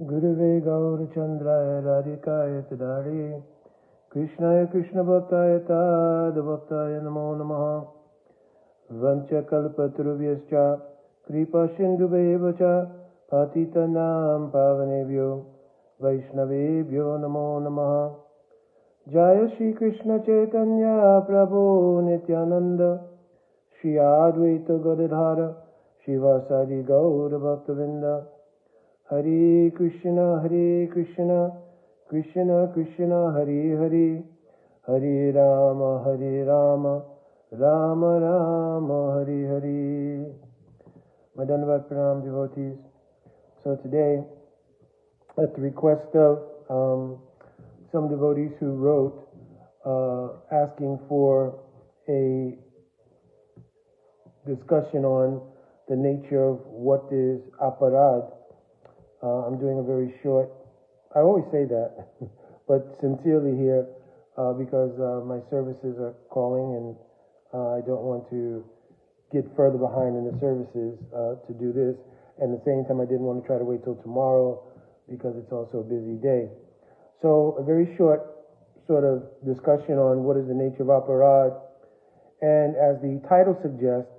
Gurave Gaur Chandraya Radhikaya Tadari Krishnaya Krishna Bhaktaya Tad Bhaktaya Namo Namaha Vancha Kalpatrubhyascha Kripa Sindhubevacha Patitanam Pavanebhyo Vaishnavebhyo Namo Namaha Jaya Shri Krishna Chaitanya Prabhu Nityananda Shri Advaita Gadadhara Shivasadi Gaur Bhaktavinda Hare Krishna, Krishna Krishna, Hare Hare, Hare Rama, Rama Rama, Hare Hare. My Dandavat Pranam devotees. So today, at the request of some devotees who wrote asking for a discussion on the nature of what is aparad, I'm doing a very short, I always say that, but sincerely here, because my services are calling and I don't want to get further behind in the services to do this. And at the same time, I didn't want to try to wait till tomorrow because it's also a busy day. So a very short sort of discussion on what is the nature of aparad. And as the title suggests,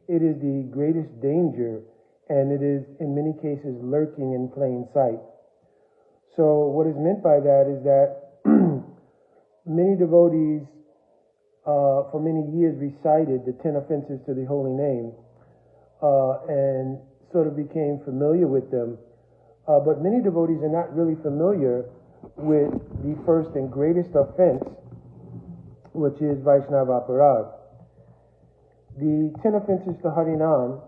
it is the greatest danger, and it is in many cases lurking in plain sight. So what is meant by that is that many devotees for many years recited the 10 offenses to the holy name and sort of became familiar with them. But many devotees are not really familiar with the first and greatest offense, which is Vaishnava aparad. The 10 offenses to Harinam,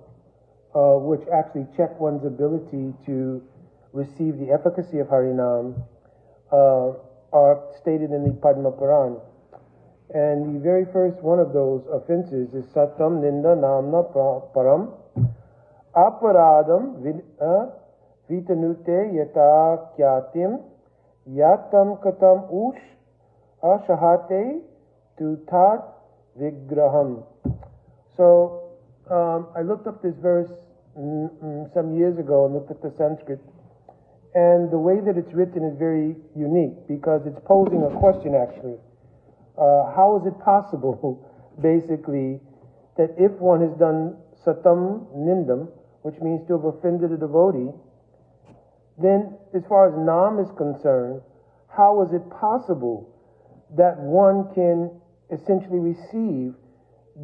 which actually check one's ability to receive the efficacy of Harinam, are stated in the Padma Puran. And the very first one of those offenses is Satam Ninda Namna Param Aparadam Vitanute Yata Kyatim Yatam Katam Ush Ashahate Tutat Vigraham. So I looked up this verse some years ago and looked at the Sanskrit, and the way that it's written is very unique because it's posing a question actually. How is it possible, basically, that if one has done satam nindam, which means to have offended a devotee, then as far as nam is concerned, how is it possible that one can essentially receive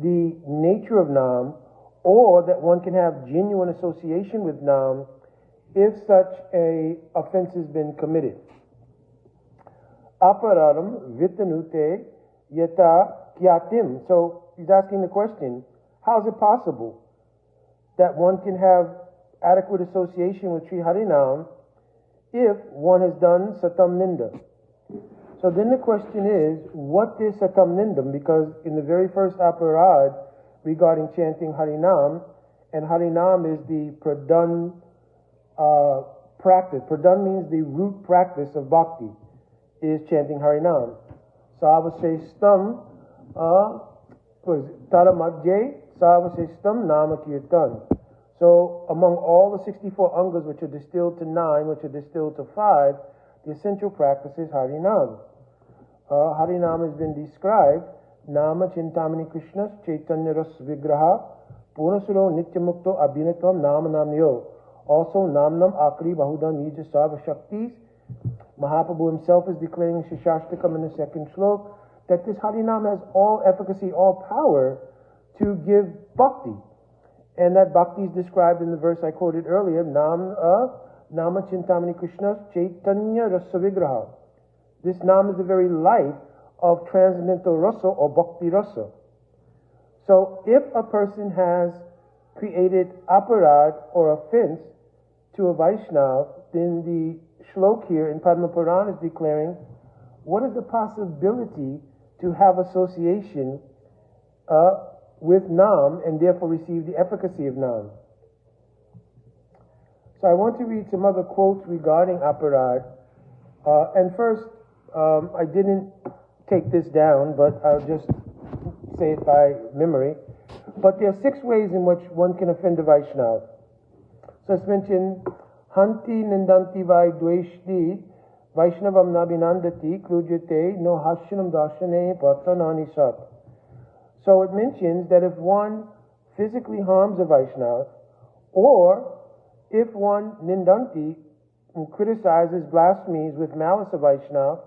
the nature of nam, or that one can have genuine association with nam if such a offense has been committed? Aparadam vitanute yata kyatim. So he's asking the question, how is it possible that one can have adequate association with Sri Harinam if one has done satam ninda? So then the question is, what is satam nindam? Because in the very first aparad regarding chanting Harinam, and Harinam is the pradhan practice. Pradhan means the root practice of bhakti, is chanting Harinam. Savasestam Taramadje Savasestam Nama Kirtan. So among all the 64 angas which are distilled to 9, which are distilled to 5, the essential practice is Harinam. Harinam has been described Nama Chintamani Krishna Chaitanya Ras Vigraha Purnasulo Nityamukto Abhinatvam Nama Namyo. Also Namnam Akri Bahudan Nija Sarva Shaktis. Mahaprabhu himself is declaring Shishashtakam in the second slok that this Harinam has all efficacy, all power to give bhakti. And that bhakti is described in the verse I quoted earlier, Nama Chintamani Krishna Chaitanya Rasa Vigraha. This Nam is the very life of transcendental rasa or bhakti rasa. So if a person has created aparad or offense to a Vaishnav, then the shlok here in Padma Puran is declaring what is the possibility to have association with Nam and therefore receive the efficacy of Nam. So I want to read some other quotes regarding aparad. And first, I didn't take this down, but I'll just say it by memory. But there are 6 ways in which one can offend a Vaishnava. So it's mentioned, Hanti Nindanti Vai Dveshti Vaishnavam Nabhinandati Krujate No Hashanam Darshane Patranani Sat. So it mentions that if one physically harms a Vaishnava, or if one Nindanti criticizes, blasphemies with malice a Vaishnava,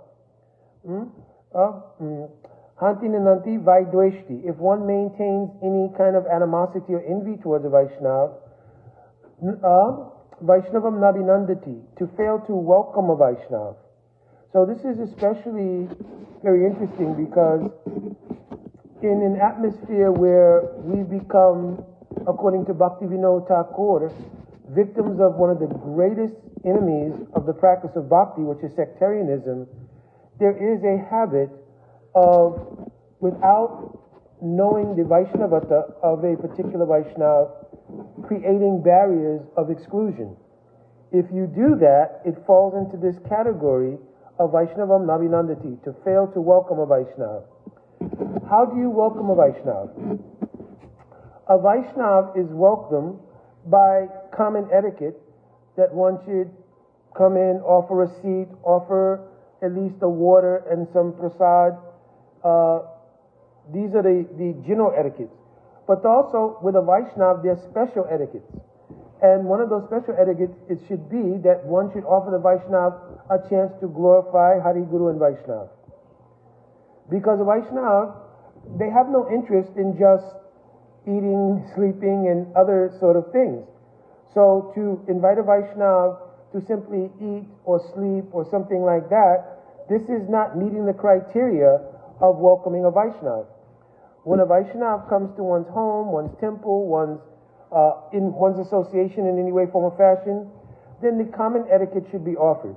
Hanti Nindanti Vai Dveshti, if one maintains any kind of animosity or envy towards a Vaishnava, Vaishnavam Nabhinandati, to fail to welcome a Vaishnava. So this is especially very interesting because in an atmosphere where we become, according to Bhakti Vinod Thakur, victims of one of the greatest enemies of the practice of bhakti, which is sectarianism, there is a habit of, without knowing the Vaishnavata of a particular Vaishnava, creating barriers of exclusion. If you do that, it falls into this category of Vaishnavam Nabhinandati, to fail to welcome a Vaishnava. How do you welcome a Vaishnava? A Vaishnava is welcomed by common etiquette, that one should come in, offer a seat, offer at least a water and some prasad. These are the general etiquettes. But also, with a Vaishnava, there's special etiquettes. And one of those special etiquettes, it should be that one should offer the Vaishnava a chance to glorify Hari, Guru, and Vaishnava. Because a Vaishnava, they have no interest in just eating, sleeping, and other sort of things. So to invite a Vaishnava to simply eat or sleep or something like that, this is not meeting the criteria of welcoming a Vaishnava. When a Vaishnava comes to one's home, one's temple, in one's association in any way, form, or fashion, then the common etiquette should be offered.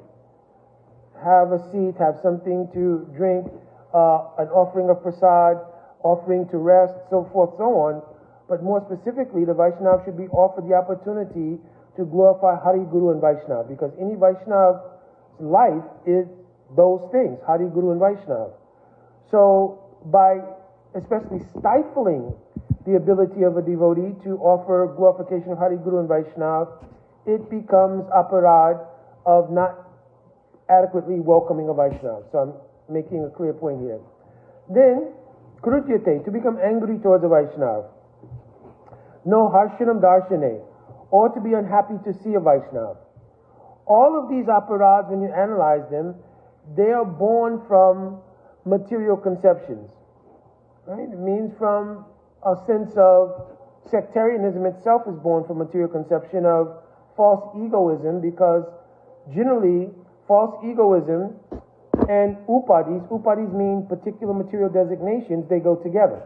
Have a seat, have something to drink, an offering of prasad, offering to rest, so forth, so on. But more specifically, the Vaishnava should be offered the opportunity to glorify Hari, Guru, and Vaishnava, because any Vaishnava's life is those things, Hari, Guru, and Vaishnava. So by especially stifling the ability of a devotee to offer glorification of Hari, Guru, and Vaishnava, it becomes aparad of not adequately welcoming a Vaishnava. So I'm making a clear point here. Then, krutyate, to become angry towards a Vaishnava. No harshanam darshane, or to be unhappy to see a Vaishnava. All of these aparads, when you analyze them, they are born from material conceptions. Right? It means from a sense of sectarianism itself is born from material conception of false egoism, because generally false egoism and upadis mean particular material designations, they go together.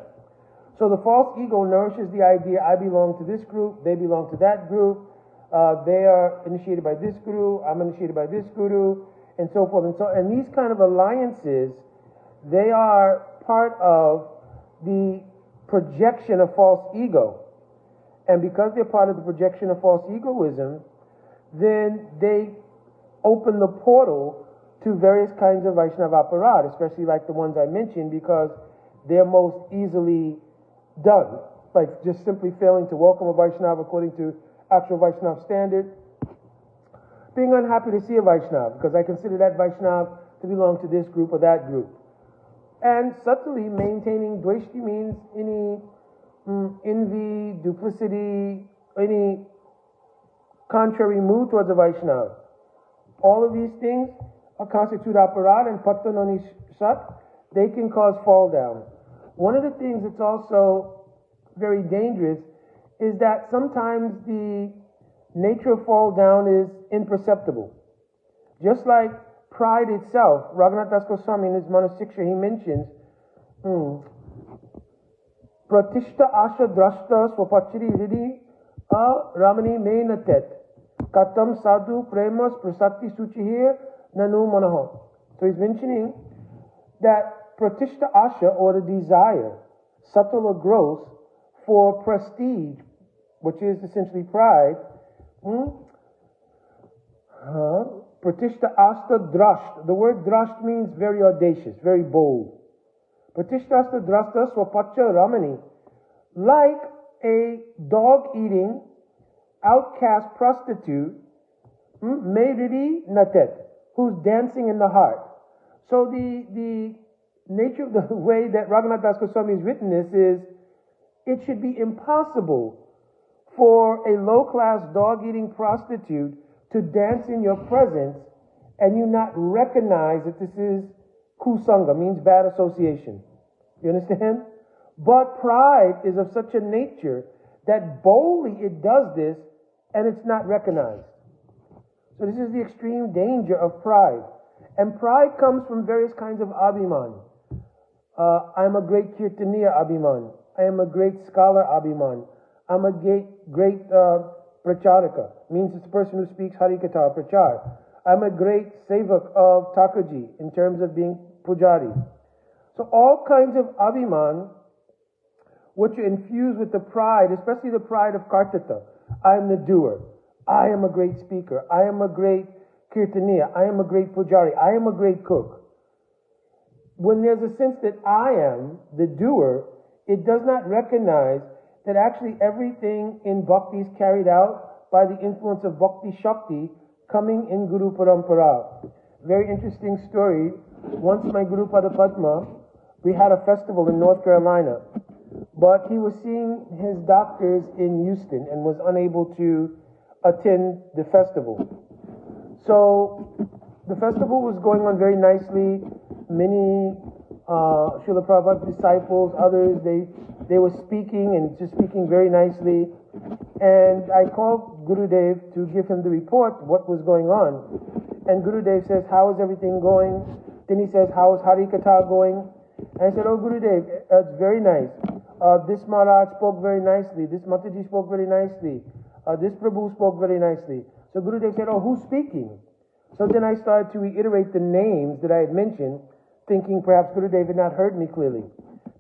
So the false ego nourishes the idea, I belong to this group, they belong to that group, they are initiated by this guru, I'm initiated by this guru, and so forth and so on. And these kind of alliances, they are part of the projection of false ego. And because they're part of the projection of false egoism, then they open the portal to various kinds of Vaishnava aparad, especially like the ones I mentioned, because they're most easily done. Like just simply failing to welcome a Vaishnava according to actual Vaishnava standard. Being unhappy to see a Vaishnava, because I consider that Vaishnava to belong to this group or that group. And subtly maintaining dveshti means any envy, duplicity, any contrary mood towards a Vaishnava. All of these things constitute aparad and pattanani sat. They can cause fall down. One of the things that's also very dangerous is that sometimes the nature of fall down is imperceptible. Just like pride itself, Raghunath Das Goswami in his Manasiksha, he mentions Pratishta asha drashta swapachiri ridi a ramani menatet katam sadhu premas prasatti suchihir nanu manaho. So he's mentioning that pratishta asha, or the desire, subtle or gross, for prestige, which is essentially pride, pratishta asta drasht. The word drasht means very audacious, very bold. Pratishta asta drashta swapacha ramani. Like a dog eating outcast prostitute, Meiriri Natet, who's dancing in the heart. So the nature of the way that Raghunath Das Goswami has written this is, it should be impossible for a low-class dog-eating prostitute to dance in your presence and you not recognize that this is kusanga, means bad association. You understand? But pride is of such a nature that boldly it does this and it's not recognized. So this is the extreme danger of pride. And pride comes from various kinds of abhiman. I'm a great kirtaniya abhiman. I am a great scholar abhiman. I'm a great pracharaka, means it's a person who speaks harikatha, prachar. I'm a great sevak of Thakurji in terms of being pujari. So all kinds of abhiman, which are infused with the pride, especially the pride of kartata. I am the doer. I am a great speaker. I am a great kirtaniya. I am a great pujari. I am a great cook. When there's a sense that I am the doer, it does not recognize that actually everything in bhakti is carried out by the influence of bhakti shakti coming in Guru Parampara. Very interesting story. Once my Guru Pada Padma, we had a festival in North Carolina, but he was seeing his doctors in Houston and was unable to attend the festival. So the festival was going on very nicely. Many Srila Prabhupada's disciples, others, they were speaking and just speaking very nicely. And I called Gurudev to give him the report, what was going on. And Gurudev says, how is everything going? Then he says, how is Harikatha going? And I said, oh Gurudev, it's very nice. This Maharaj spoke very nicely. This Mataji spoke very nicely. This Prabhu spoke very nicely. So Gurudev said, oh, who's speaking? So then I started to reiterate the names that I had mentioned, thinking perhaps Gurudev had not heard me clearly.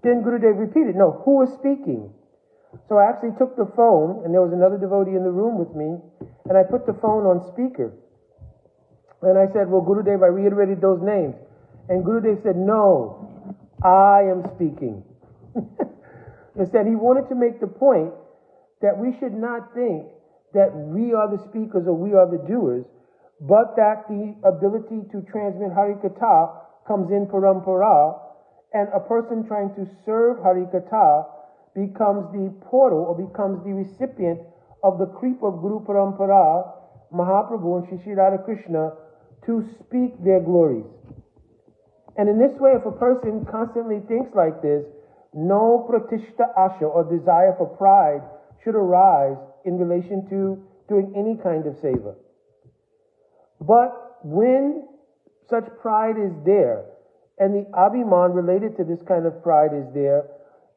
Then Gurudev repeated, no, who is speaking? So I actually took the phone, and there was another devotee in the room with me, and I put the phone on speaker. And I said, well, Gurudev, I reiterated those names. And Gurudev said, no, I am speaking. Instead, he wanted to make the point that we should not think that we are the speakers or we are the doers, but that the ability to transmit Harikatha comes in parampara, and a person trying to serve Harikatha becomes the portal or becomes the recipient of the creep of Guru Parampara, Mahaprabhu and Shri Radha Krishna, to speak their glories. And in this way, if a person constantly thinks like this, no pratishta asha or desire for pride should arise in relation to doing any kind of seva. But when such pride is there, and the abhiman related to this kind of pride is there,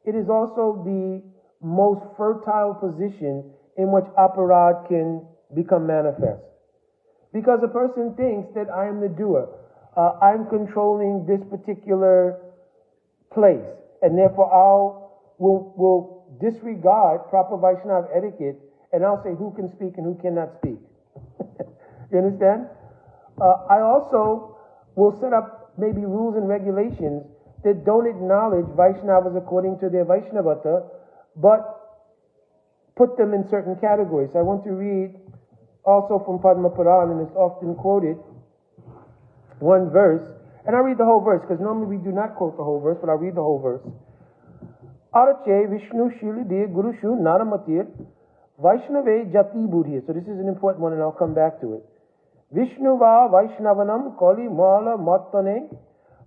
it is also the most fertile position in which aparad can become manifest. Because a person thinks that I am the doer, I'm controlling this particular place, and therefore will disregard proper Vaishnava etiquette, and I'll say who can speak and who cannot speak. You understand? I also will set up maybe rules and regulations that don't acknowledge Vaishnavas according to their Vaishnavata, but put them in certain categories. I want to read also from Padma Puran, and it's often quoted, one verse, and I'll read the whole verse, because normally we do not quote the whole verse, but I'll read the whole verse. Arache Vishnu Shilide Guru Shu Naramatir Vaishnave Jati Budhi. So this is an important one, and I'll come back to it. Vishnu va Vaishnavanam Kali Mala Matane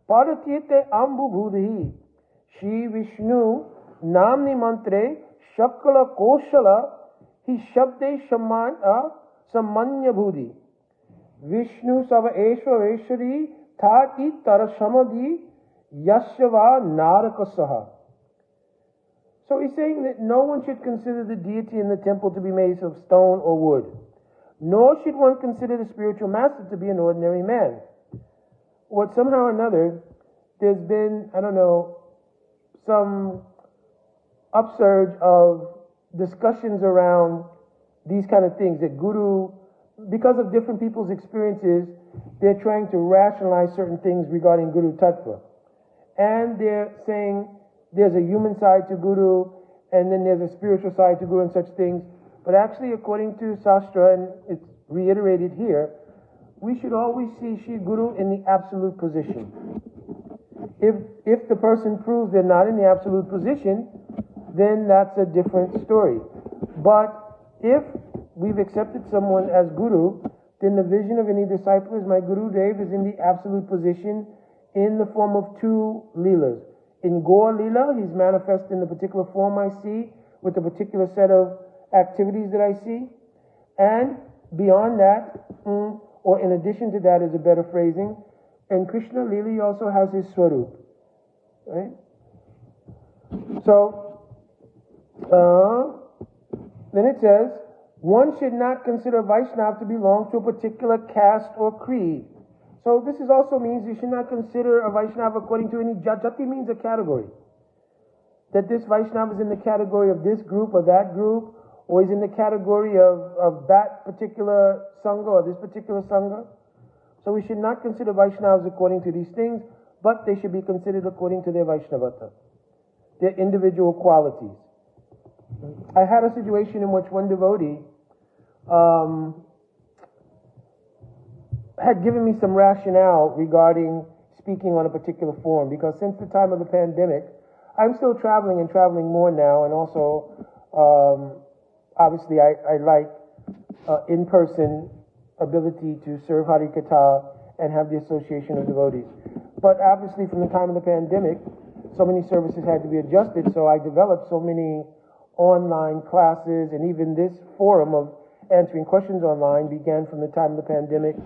Paratyete Ambu Budhi Shri Vishnu Namni Mantre Shakala Koshala Hi Shabde Samanya Budhi Vishnu Sava Eshwareshwari Thati Tarasamadi Yashava Narakasaha. So he's saying that no one should consider the deity in the temple to be made of stone or wood, nor should one consider the spiritual master to be an ordinary man. What somehow or another, there's been, I don't know, some upsurge of discussions around these kind of things, that Guru, because of different people's experiences, they're trying to rationalize certain things regarding Guru Tattva. And they're saying there's a human side to Guru, and then there's a spiritual side to Guru and such things. But actually, according to Sastra, and it's reiterated here, we should always see Shri Guru in the absolute position. If the person proves they're not in the absolute position, then that's a different story. But if we've accepted someone as Guru, then the vision of any disciple is my Guru Dev is in the absolute position in the form of two Leelas. In Gaur Leela, he's manifest in the particular form I see, with the particular set of activities that I see. And beyond that, or in addition to that is a better phrasing, in Krishna Leela he also has his Swarup. Right? So, then it says, one should not consider Vaishnava to belong to a particular caste or creed. So this also means you should not consider a Vaishnava according to any jati means a category. That this Vaishnava is in the category of this group or that group, or is in the category of that particular Sangha or this particular Sangha. So we should not consider Vaishnavas according to these things, but they should be considered according to their Vaishnavata, their individual qualities. I had a situation in which one devotee had given me some rationale regarding speaking on a particular forum, because since the time of the pandemic, I'm still traveling and traveling more now, and also obviously I like in-person ability to serve Hari Katha and have the association of devotees. But obviously from the time of the pandemic, so many services had to be adjusted, so I developed so many online classes, and even this forum of answering questions online began from the time of the pandemic,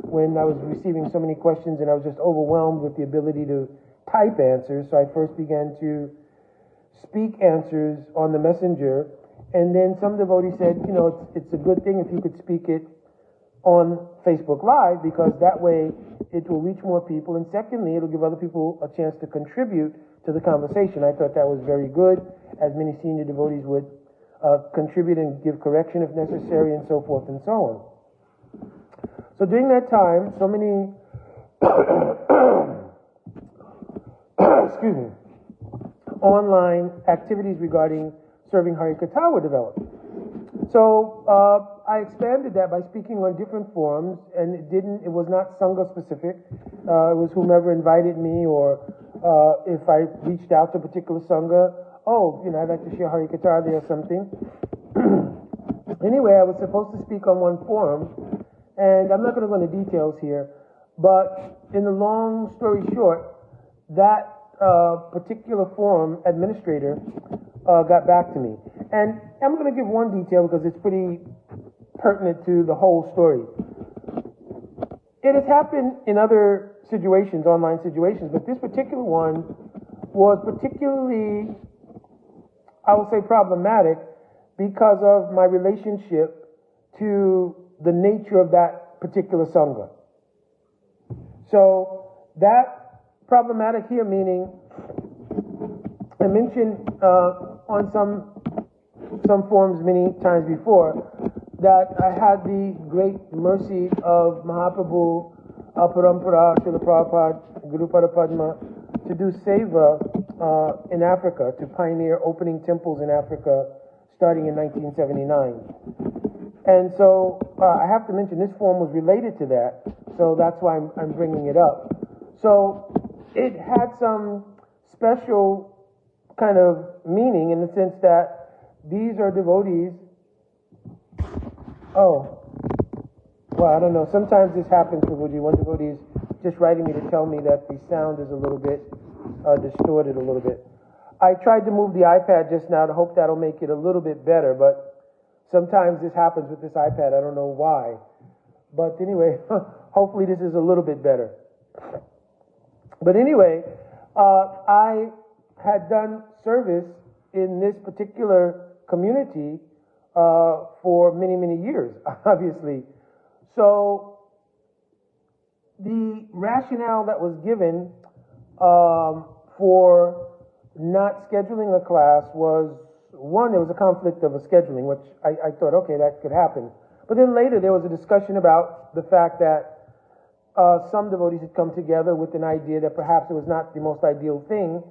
when I was receiving so many questions and I was just overwhelmed with the ability to type answers. So I first began to speak answers on the messenger, and then some devotee said, it's a good thing if you could speak it on Facebook Live, because that way it will reach more people, and secondly, it'll give other people a chance to contribute to the conversation. I thought that was very good, as many senior devotees would contribute and give correction if necessary, and so forth and so on. So during that time, so many excuse me, online activities regarding serving Hari Katha were developed. So I expanded that by speaking on different forums, and it was not Sangha specific. It was whomever invited me, or if I reached out to a particular Sangha, I'd like to share Hari Katha there or something. Anyway, I was supposed to speak on one forum, and I'm not going to go into details here, but in the long story short, that particular forum administrator got back to me. And I'm going to give one detail because it's pretty pertinent to the whole story. It has happened in other situations, online situations, but this particular one was particularly, I would say, problematic because of my relationship to the nature of that particular Sangha. So that problematic here meaning, I mentioned on some forums many times before that I had the great mercy of Mahaprabhu, Parampara, Srila Prabhupada, Guru Pada Padma, to do seva in Africa, to pioneer opening temples in Africa starting in 1979. And so I have to mention this forum was related to that, so that's why I'm bringing it up. So it had some special kind of meaning in the sense that these are devotees. Well, I don't know. Sometimes this happens, Prabhuji. One devotee is just writing me to tell me that the sound is a little bit distorted a little bit. I tried to move the iPad just now to hope that'll make it a little bit better, but sometimes this happens with this iPad. I don't know why. But anyway, hopefully this is a little bit better. But anyway, I had done service in this particular community for many, many years, obviously. So the rationale that was given for not scheduling a class was, one, there was a conflict of a scheduling, which I thought, okay, that could happen. But then later there was a discussion about the fact that some devotees had come together with an idea that perhaps it was not the most ideal thing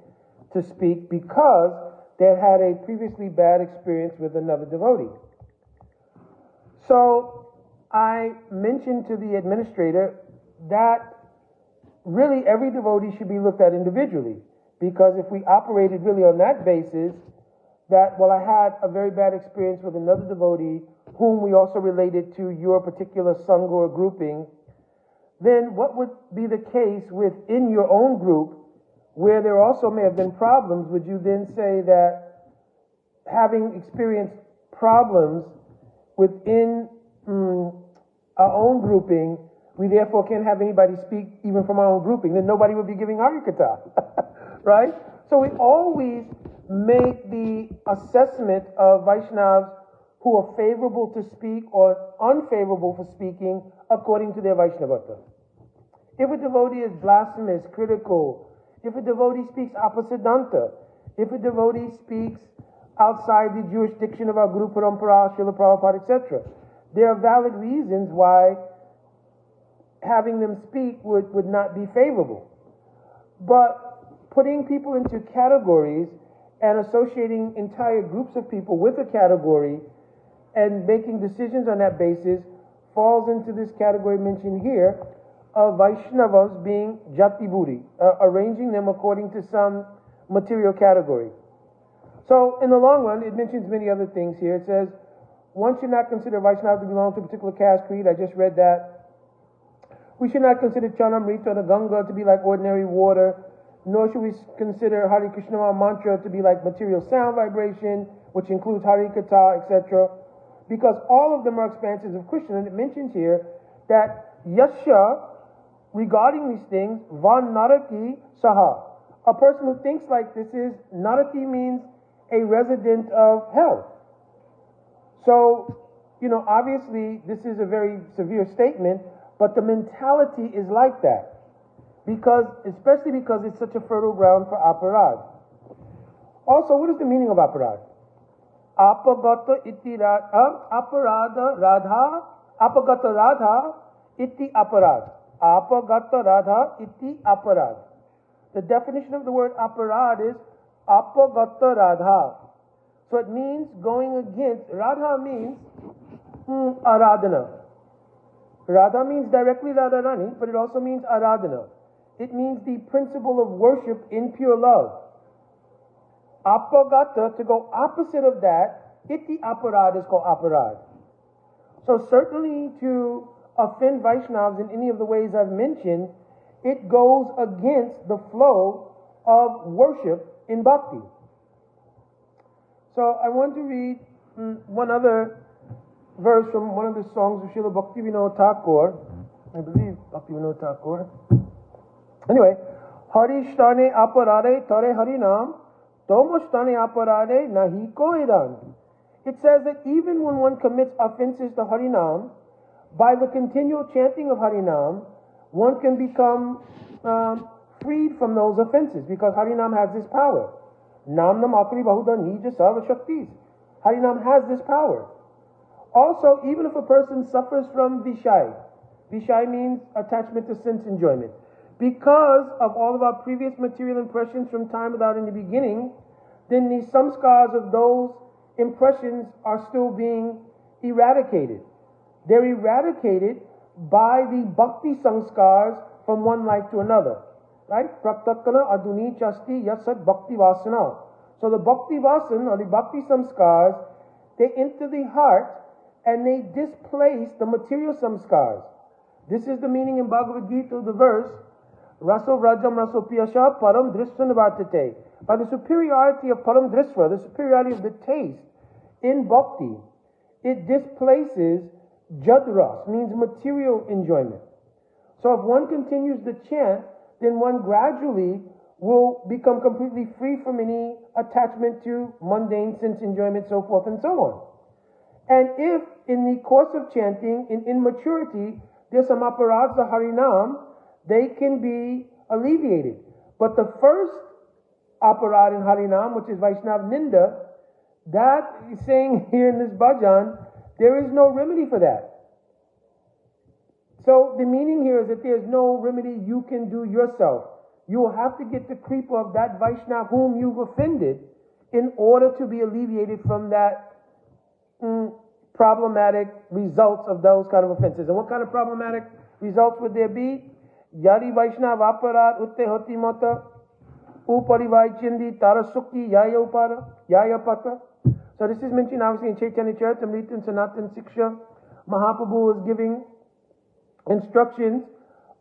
to speak because they had had a previously bad experience with another devotee. So I mentioned to the administrator that really every devotee should be looked at individually, because if we operated really on that basis, that, well, I had a very bad experience with another devotee whom we also related to your particular sangha or grouping, then what would be the case within your own group where there also may have been problems? Would you then say that having experienced problems within our own grouping, we therefore can't have anybody speak even from our own grouping? Then nobody would be giving Harikatha, right? So we always make the assessment of Vaishnavas who are favorable to speak or unfavorable for speaking according to their Vaishnavata. If a devotee is blasphemous, critical, if a devotee speaks apasiddhanta, if a devotee speaks outside the jurisdiction of our Guru Parampara, Srila Prabhupada, etc., there are valid reasons why having them speak would not be favorable. But putting people into categories and associating entire groups of people with a category and making decisions on that basis falls into this category mentioned here of Vaishnavas being Jati Bhuri, arranging them according to some material category. So in the long run, it mentions many other things here. It says, one should not consider Vaishnava to belong to a particular caste creed. I just read that. We should not consider Chanamrita or the Ganga to be like ordinary water, nor should we consider Hare Krishna mantra to be like material sound vibration, which includes Hare Katha, etc., because all of them are expansions of Krishna. And it mentions here that Yasha, regarding these things, Van Naraki Saha. A person who thinks like this is, Naraki means a resident of hell. So, obviously this is a very severe statement, but the mentality is like that. Especially because it's such a fertile ground for aparad. Also, what is the meaning of aparad? Apagata iti aparada radha, apagata radha iti aparad. Apagata radha iti aparad. The definition of the word aparad is apagata radha. So it means going against. Radha means aradhana. Radha means directly Radharani, but it also means aradhana. It means the principle of worship in pure love. Apagata, to go opposite of that, iti aparad is called aparad. So certainly to offend Vaishnavas in any of the ways I've mentioned, it goes against the flow of worship in bhakti. So I want to read one other verse from one of the songs of Srila Bhaktivinoda Thakur. I believe Bhaktivinoda Thakur. Anyway, Harishtane aparade tare harinam, tomashtane aparade nahiko edan. It says that even when one commits offenses to Harinam, by the continual chanting of Harinam, one can become freed from those offenses, because Harinam has this power. Namnam akri bahuda nija sarva shaktis. Harinam has this power. Also, even if a person suffers from Vishai means attachment to sense enjoyment, because of all of our previous material impressions from time without any beginning, then the samskars of those impressions are still being eradicated. They're eradicated by the bhakti samskars from one life to another. Right? Praktakana aduni chasti yasat bhakti vasana. So the bhakti vasana, or the bhakti samskars, they enter the heart and they displace the material samskars. This is the meaning in Bhagavad Gita of the verse, Raso Rajam Raso Piyasha Param Drisva Nivartate. By the superiority of Param Drisva, the superiority of the taste in bhakti, it displaces Jadras, means material enjoyment. So if one continues the chant, then one gradually will become completely free from any attachment to mundane sense enjoyment, so forth and so on. And if in the course of chanting, in immaturity, there's some aparads of Harinam, they can be alleviated. But the first aparad in Harinam, which is Vaishnav Ninda, that is saying here in this bhajan, there is no remedy for that. So the meaning here is that there's no remedy you can do yourself. You will have to get the creeper of that Vaishnav whom you've offended in order to be alleviated from that problematic results of those kind of offenses. And what kind of problematic results would there be? Yadi Vaishnav aparat utte hoti mata upari Vaishindi tarasukti yaya upara yaya pata. So this is mentioned obviously in Chaitanya Charitamrita and Sanatan Siksha. Mahaprabhu is giving instructions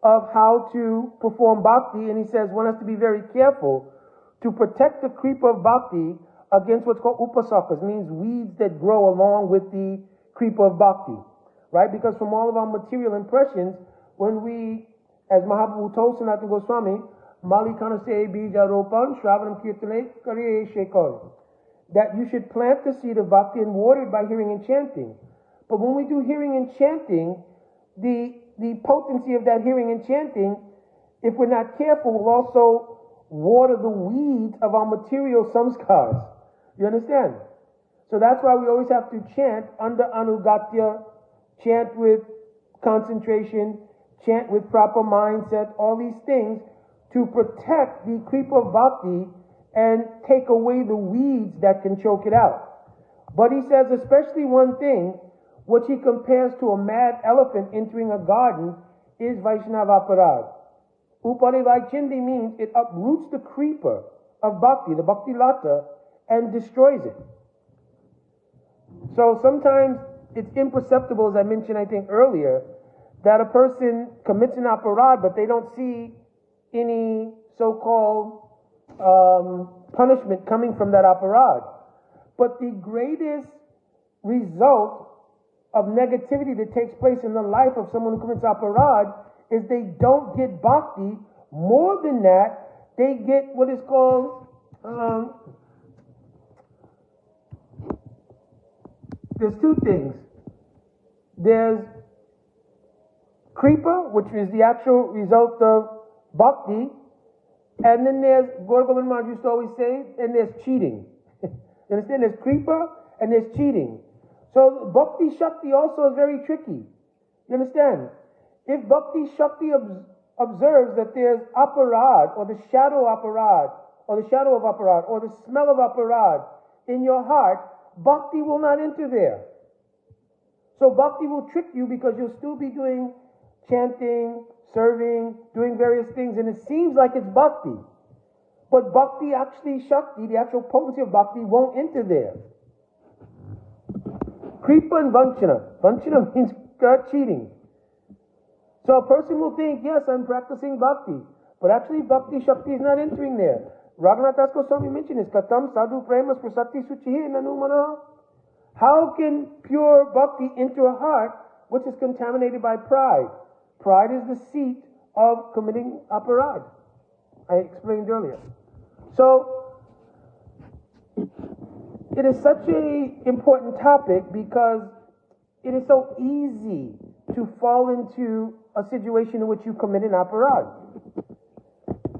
of how to perform bhakti, and he says one has to be very careful to protect the creeper of bhakti against what's called upasakas, means weeds that grow along with the creeper of bhakti, right? Because from all of our material impressions, when we, as Mahaprabhu told Sanatana Goswami, Malikana se bija ropan shravanam kirtane kariye shekar, that you should plant the seed of bhakti and water it by hearing and chanting. But when we do hearing and chanting, the potency of that hearing and chanting, if we're not careful, will also water the weeds of our material samskars. You understand? So that's why we always have to chant under anugatya, chant with concentration, chant with proper mindset, all these things to protect the creeper of bhakti and take away the weeds that can choke it out. But he says especially one thing, which he compares to a mad elephant entering a garden, is Vaishnava aparad. Upari Vaichindi means it uproots the creeper of bhakti, the bhakti lata, and destroys it. So sometimes it's imperceptible, as I mentioned I think earlier, that a person commits an aparad, but they don't see any so-called punishment coming from that aparad. But the greatest result of negativity that takes place in the life of someone who commits aparad is they don't get bhakti. More than that, they get what is called there's two things. There's kripa, which is the actual result of bhakti, and then there's, Gaura Govind Maharaj used to always say, and there's cheating. You understand? There's kripa and there's cheating. So bhakti shakti also is very tricky. You understand? If bhakti shakti observes that there's aparad, or the shadow aparad, or the shadow of aparad, or the smell of aparad in your heart, bhakti will not enter there. So bhakti will trick you because you'll still be doing chanting, serving, doing various things, and it seems like it's bhakti. But bhakti actually, shakti, the actual potency of bhakti, won't enter there. Kripa and vanchana. Vanchana means cheating. So a person will think, yes, I'm practicing bhakti, but actually bhakti shakti is not entering there. Raghunath Das Goswami mentioned this, Katam sadhu premas prasati suchihe nanu mana. How can pure bhakti enter a heart which is contaminated by pride? Pride is the seat of committing aparad. I explained earlier. So, it is such an important topic because it is so easy to fall into a situation in which you commit an aparad.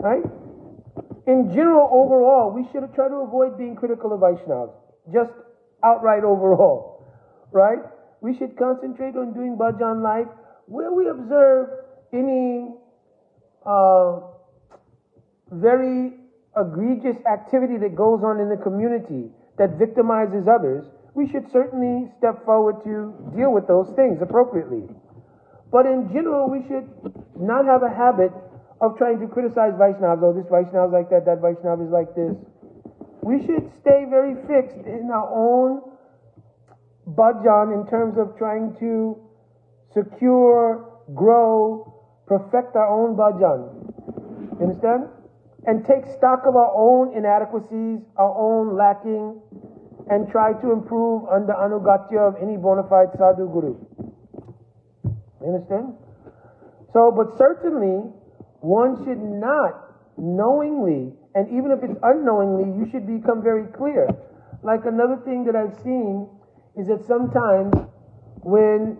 Right? In general, overall, we should try to avoid being critical of Vaishnavas. Just outright overall. Right? We should concentrate on doing bhajan life where we observe any very egregious activity that goes on in the community that victimizes others. We should certainly step forward to deal with those things appropriately. But in general, we should not have a habit of trying to criticize Vaishnavas. Oh, this Vaishnava is like that, that Vaishnava is like this. We should stay very fixed in our own bhajan in terms of trying to secure, grow, perfect our own bhajan. You understand? And take stock of our own inadequacies, our own lacking, and try to improve under anugatya of any bona fide sadhu guru. You understand? So, but certainly, one should not knowingly, and even if it's unknowingly, you should become very clear. Like another thing that I've seen is that sometimes when,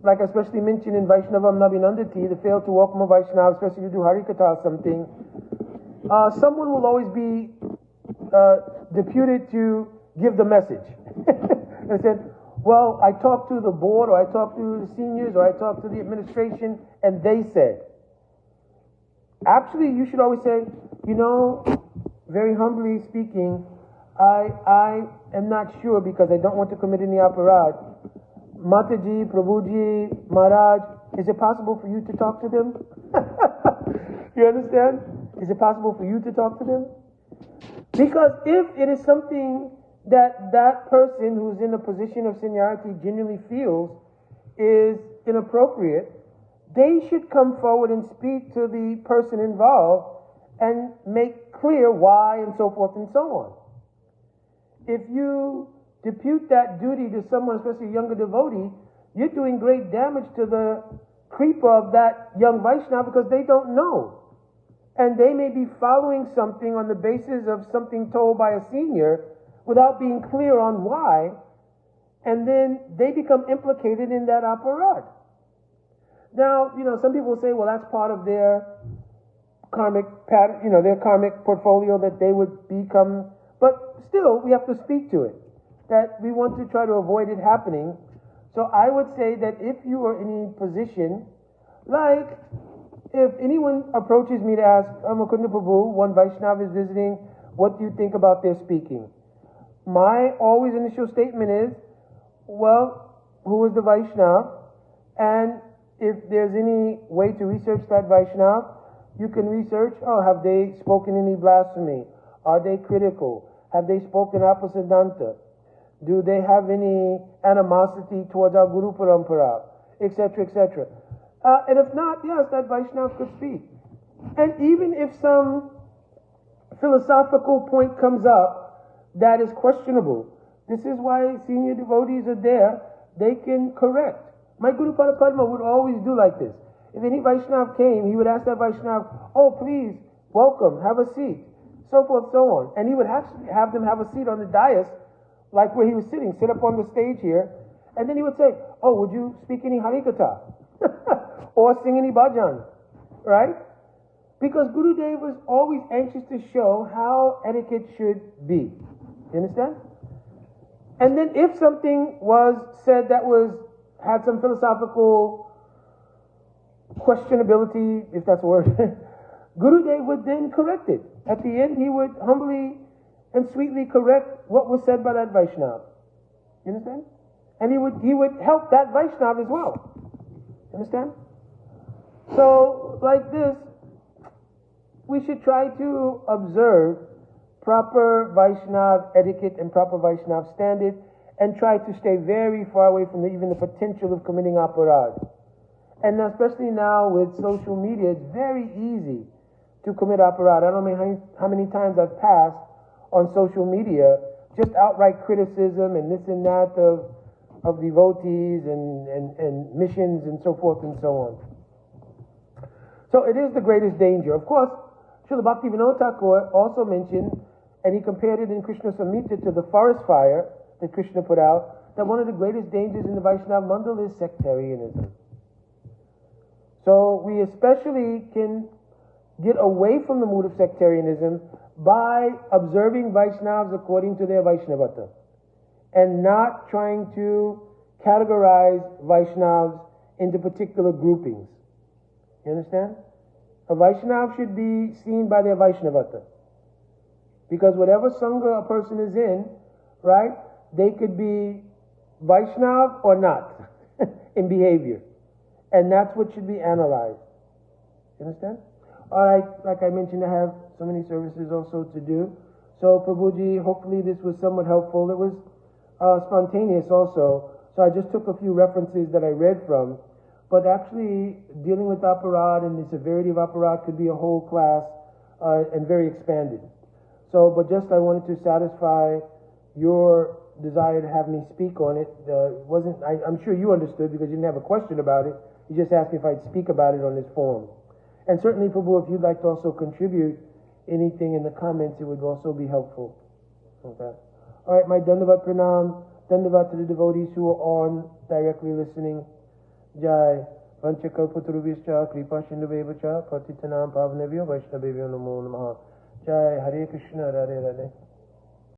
like I especially mentioned in Vaishnavam Nabhinandati, the fail to welcome a Vaishnava, especially to do Harikatha or something, someone will always be deputed to give the message. And I said, well, I talked to the board, or I talked to the seniors, or I talked to the administration, and they said. Actually, you should always say, you know, very humbly speaking, I am not sure because I don't want to commit any aparad. Mataji, Prabhuji, Maharaj, is it possible for you to talk to them? You understand? Is it possible for you to talk to them? Because if it is something that that person who's in a position of seniority genuinely feels is inappropriate, they should come forward and speak to the person involved and make clear why and so forth and so on. If you depute that duty to someone, especially a younger devotee, you're doing great damage to the creeper of that young Vaishnava because they don't know. And they may be following something on the basis of something told by a senior without being clear on why, and then they become implicated in that aparad. Now, some people will say, well, that's part of their karmic pattern, their karmic portfolio that they would become, but still, we have to speak to it, that we want to try to avoid it happening. So I would say that if you are in a position, like, if anyone approaches me to ask, Mukunda Prabhu, one Vaishnava is visiting, what do you think about their speaking? My always initial statement is, well, who is the Vaishnava? And if there's any way to research that Vaishnava, you can research, have they spoken any blasphemy? Are they critical? Have they spoken apasiddhanta? Do they have any animosity towards our Guru Parampara? Etc., etc. And if not, yes, that Vaishnava could speak. And even if some philosophical point comes up that is questionable, this is why senior devotees are there. They can correct. My Guru Padma would always do like this. If any Vaishnava came, he would ask that Vaishnava, oh, please, welcome, have a seat, so forth, so on. And he would actually have them have a seat on the dais, like where he was sitting, sit up on the stage here, and then he would say, oh, would you speak any Harikatha? Or sing any bhajan, right? Because Gurudev was always anxious to show how etiquette should be. You understand? And then if something was said that had some philosophical questionability, if that's a word, Gurudev would then correct it. At the end, he would humbly and sweetly correct what was said by that Vaishnava. You understand? And he would help that Vaishnava as well. You understand? So, like this, we should try to observe proper Vaishnava etiquette and proper Vaishnava standard, and try to stay very far away from even the potential of committing aparad. And especially now with social media, it's very easy to commit aparad. I don't know how many times I've passed on social media just outright criticism and this and that of devotees and missions and so forth and so on. So it is the greatest danger. Of course, Srila Bhaktivinoda Thakur also mentioned, and he compared it in Krishna Samhita to the forest fire that Krishna put out, that one of the greatest dangers in the Vaishnava Mandal is sectarianism. So we especially can get away from the mood of sectarianism by observing Vaishnavas according to their Vaishnavata, and not trying to categorize Vaishnavas into particular groupings. You understand? A Vaishnava should be seen by their Vaishnavata. Because whatever Sangha a person is in, right, they could be Vaishnava or not in behavior. And that's what should be analyzed. You understand? Alright, like I mentioned, I have so many services also to do. So Prabhuji, hopefully this was somewhat helpful. It was spontaneous also. So I just took a few references that I read from. But actually, dealing with aparad and the severity of aparad could be a whole class and very expanded. So, but just I wanted to satisfy your desire to have me speak on it. I'm sure you understood because you didn't have a question about it. You just asked me if I'd speak about it on this forum. And certainly, Prabhu, if you'd like to also contribute anything in the comments, it would also be helpful. Okay. All right, my Dandavat Pranam, Dandavat to the devotees who are on directly listening. Jai. Vanchakalpatarubhischa kripa sindhuvevacha patitanam pavanebhyo vaishnavebhyo namo namaha. Jai. Hare Krishna. Radhe Radhe.